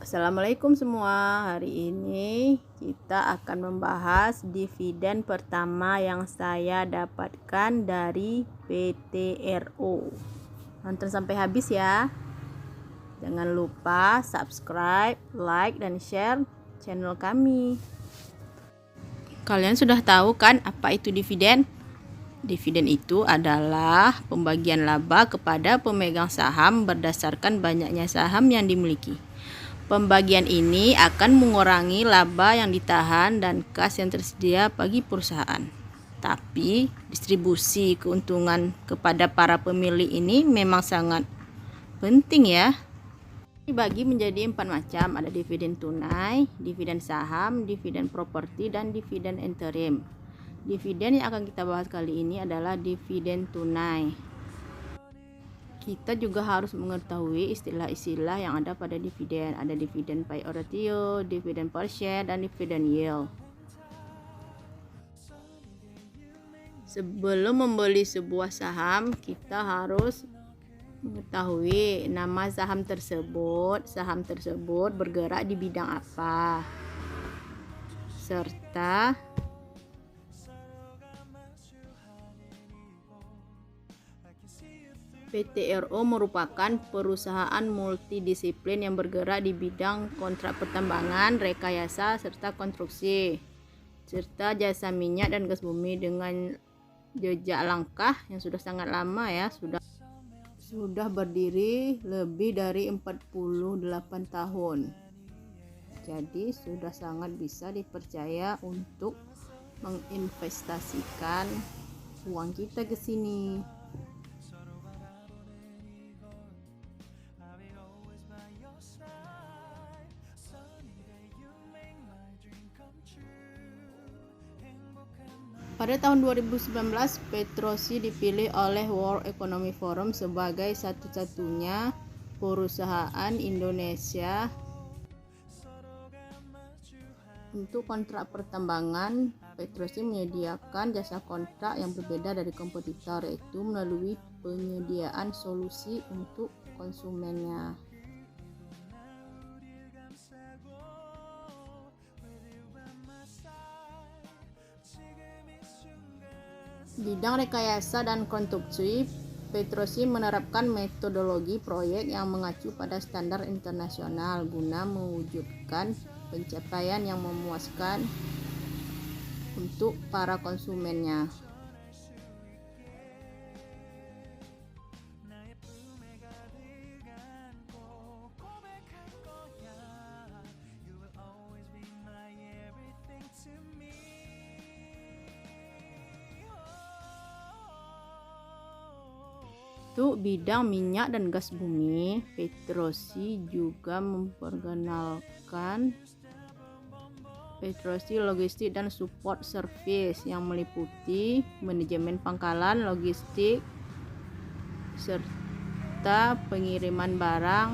Assalamualaikum semua. Hari ini kita akan membahas dividen pertama yang saya dapatkan dari PTRO. Nonton sampai habis ya. Jangan lupa subscribe, like, dan share channel kami. Kalian sudah tahu kan apa itu dividen? Dividen itu adalah pembagian laba kepada pemegang saham berdasarkan banyaknya saham yang dimiliki. Pembagian ini akan mengurangi laba yang ditahan dan kas yang tersedia bagi perusahaan. Tapi distribusi keuntungan kepada para pemilik ini memang sangat penting ya. Dibagi menjadi 4 macam, ada dividen tunai, dividen saham, dividen properti, dan dividen interim. Dividen yang akan kita bahas kali ini adalah dividen tunai. Kita juga harus mengetahui istilah-istilah yang ada pada dividen. Ada dividen pay ratio, dividen per share, dan dividen yield. Sebelum membeli sebuah saham, kita harus mengetahui nama saham tersebut bergerak di bidang apa, serta PTRO merupakan perusahaan multidisiplin yang bergerak di bidang kontrak pertambangan, rekayasa, serta konstruksi, serta jasa minyak dan gas bumi dengan jejak langkah yang sudah sangat lama ya, sudah berdiri lebih dari 48 tahun. Jadi sudah sangat bisa dipercaya untuk menginvestasikan uang kita ke sini. Pada tahun 2019, Petrosi dipilih oleh World Economic Forum sebagai satu-satunya perusahaan Indonesia untuk kontrak pertambangan. Petrosi menyediakan jasa kontrak yang berbeda dari kompetitor, yaitu melalui penyediaan solusi untuk konsumennya. Bidang rekayasa dan konstruksi, Petrosi menerapkan metodologi proyek yang mengacu pada standar internasional guna mewujudkan pencapaian yang memuaskan untuk para konsumennya. Untuk bidang minyak dan gas bumi, Petrosi juga memperkenalkan Petrosi Logistik dan Support Service yang meliputi manajemen pangkalan, logistik, serta pengiriman barang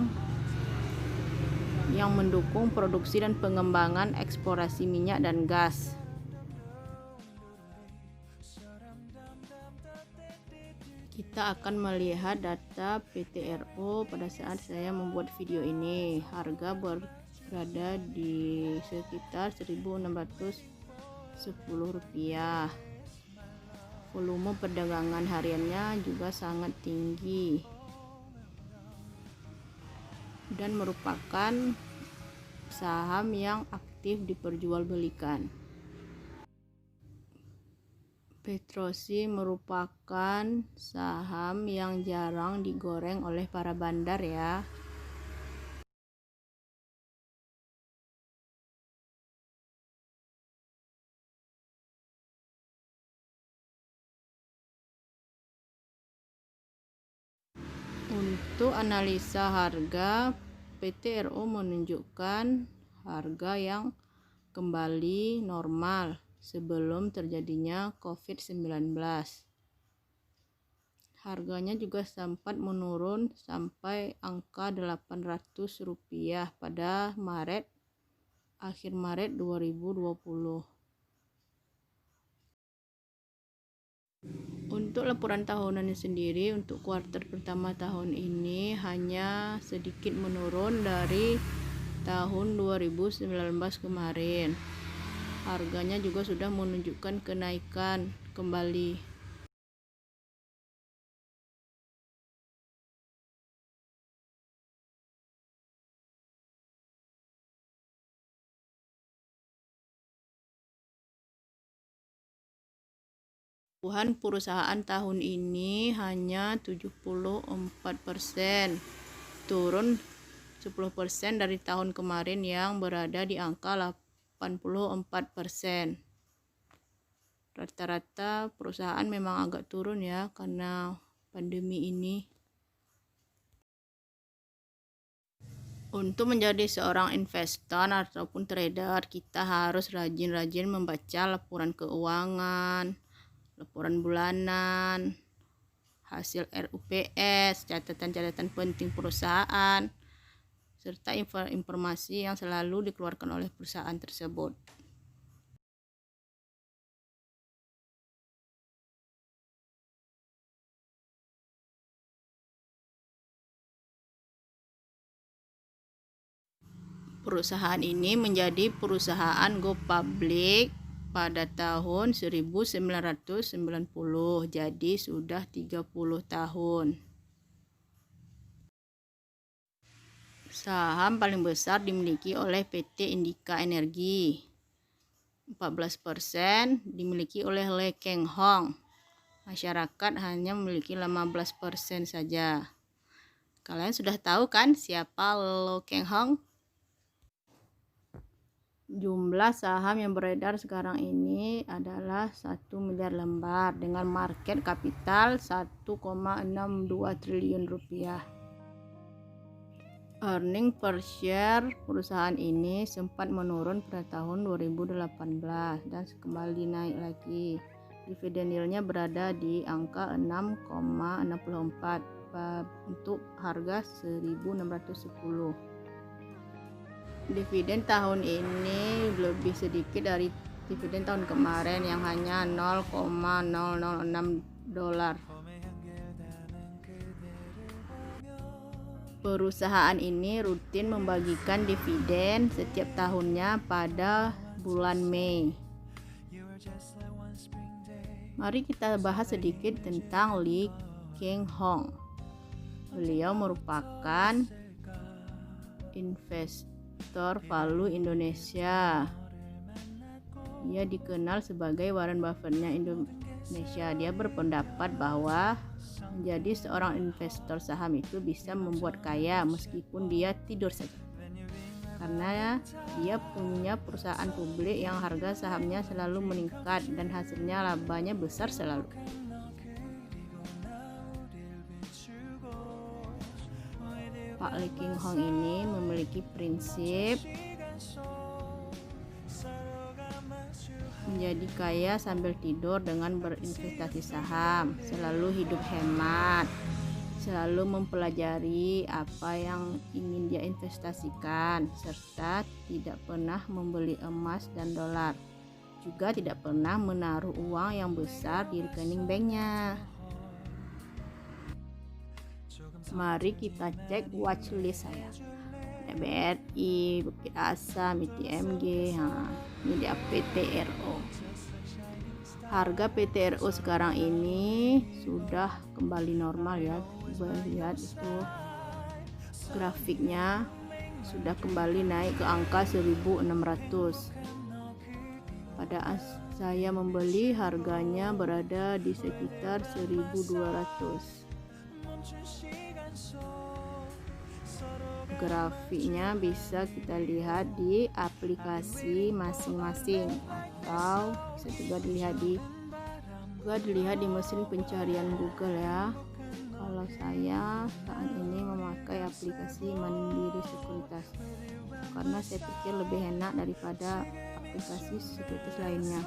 yang mendukung produksi dan pengembangan eksplorasi minyak dan gas. Kita akan melihat data PTRO pada saat saya membuat video ini. Harga berada di sekitar Rp1.610. Volume perdagangan hariannya juga sangat tinggi dan merupakan saham yang aktif diperjualbelikan. Petrosi merupakan saham yang jarang digoreng oleh para bandar ya. Untuk analisa harga, PTRO menunjukkan harga yang kembali normal sebelum terjadinya COVID-19. Harganya juga sempat menurun sampai angka Rp800 pada akhir Maret 2020. Untuk laporan tahunannya sendiri, untuk kuartal pertama tahun ini hanya sedikit menurun dari tahun 2019 kemarin. Harganya juga sudah menunjukkan kenaikan kembali. Perusahaan tahun ini hanya 74%, turun 10% dari tahun kemarin yang berada di angka 84%. Rata-rata perusahaan memang agak turun ya karena pandemi ini. Untuk menjadi seorang investor ataupun trader, kita harus rajin-rajin membaca laporan keuangan, laporan bulanan, hasil RUPS, catatan-catatan penting perusahaan, serta informasi yang selalu dikeluarkan oleh perusahaan tersebut. Perusahaan ini menjadi perusahaan go public pada tahun 1990, jadi sudah 30 tahun. Saham paling besar dimiliki oleh PT Indika Energi. 14% dimiliki oleh Le Keng Hong. Masyarakat hanya memiliki 15% saja. Kalian sudah tahu kan siapa Le Keng Hong? Jumlah saham yang beredar sekarang ini adalah 1 miliar lembar dengan market kapital 1,62 triliun rupiah. Earning per share perusahaan ini sempat menurun pada tahun 2018 dan kembali naik lagi. Dividen yieldnya berada di angka 6,64 untuk harga 1.610. Dividen tahun ini lebih sedikit dari dividen tahun kemarin yang hanya 0,006 dolar. Perusahaan ini rutin membagikan dividen setiap tahunnya pada bulan Mei. Mari kita bahas sedikit tentang Le Keng Hong. Beliau merupakan investor value Indonesia. Ia dikenal sebagai Warren Buffett-nya Indonesia. Dia berpendapat bahwa menjadi seorang investor saham itu bisa membuat kaya meskipun dia tidur saja. Karena dia punya perusahaan publik yang harga sahamnya selalu meningkat dan hasilnya labanya besar selalu. Pak Le Keng Hong ini memiliki prinsip menjadi kaya sambil tidur dengan berinvestasi saham, selalu hidup hemat, selalu mempelajari apa yang ingin dia investasikan, serta tidak pernah membeli emas dan dolar. Juga tidak pernah menaruh uang yang besar di rekening banknya. Mari kita cek watchlist saya. BRI, Bukit Asam, ITMG, ini dia PTRO. Harga PTRO sekarang ini sudah kembali normal ya. Coba lihat itu grafiknya sudah kembali naik ke angka 1.600. Pada saya membeli harganya berada di sekitar 1.200. Grafiknya bisa kita lihat di aplikasi masing-masing atau bisa juga dilihat di mesin pencarian Google ya. Kalau saya saat ini memakai aplikasi Mandiri Sekuritas karena saya pikir lebih enak daripada aplikasi sekuritas lainnya.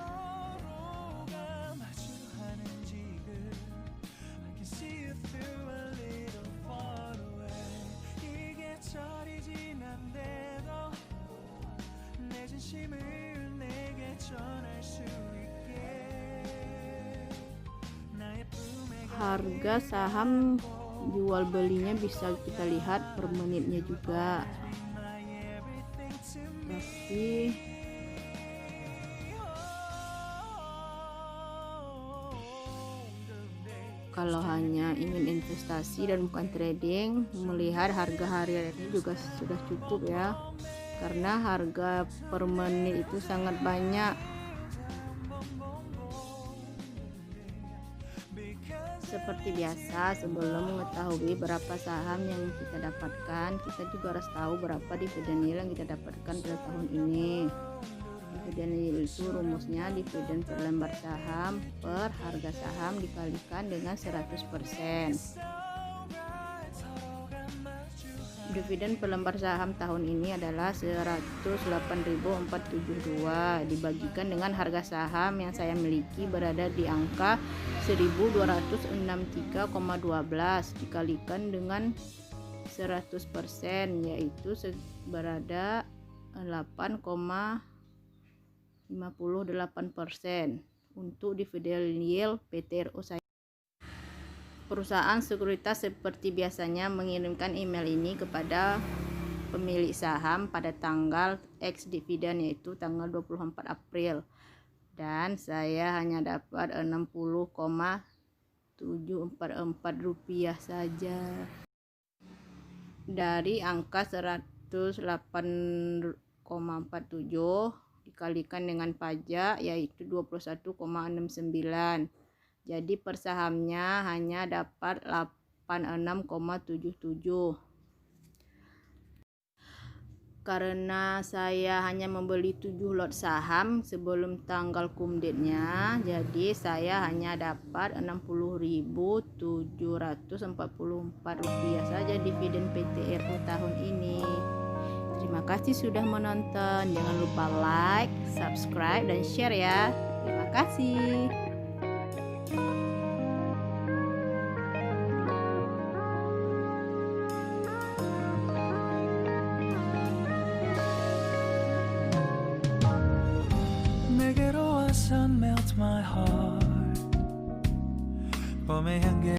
Harga saham jual belinya bisa kita lihat per menitnya juga. Tapi kalau hanya ingin investasi dan bukan trading, melihat harga harian ini juga sudah cukup ya, karena harga per menit itu sangat banyak. Seperti biasa, sebelum mengetahui berapa saham yang kita dapatkan, kita juga harus tahu berapa dividen yield yang kita dapatkan pada tahun ini. Dividen yield itu rumusnya dividen per lembar saham per harga saham dikalikan dengan 100%. Dividen per lembar saham tahun ini adalah 108.472 dibagikan dengan harga saham yang saya miliki berada di angka 1263,12 dikalikan dengan 100%, yaitu berada 8,58% untuk dividen yield PT RO saya. Perusahaan sekuritas seperti biasanya mengirimkan email ini kepada pemilik saham pada tanggal X dividen, yaitu tanggal 24 April, dan saya hanya dapat 60,744 rupiah saja dari angka 108,47 dikalikan dengan pajak, yaitu 21,69. Jadi per sahamnya hanya dapat 86,77. Karena saya hanya membeli 7 lot saham sebelum tanggal kumdetnya, jadi saya hanya dapat 60.744 rupiah saja dividen PT RO tahun ini. Terima kasih sudah menonton. Jangan lupa like, subscribe, dan share ya. Terima kasih. 내게로 와서 melt my heart. 봄의 향기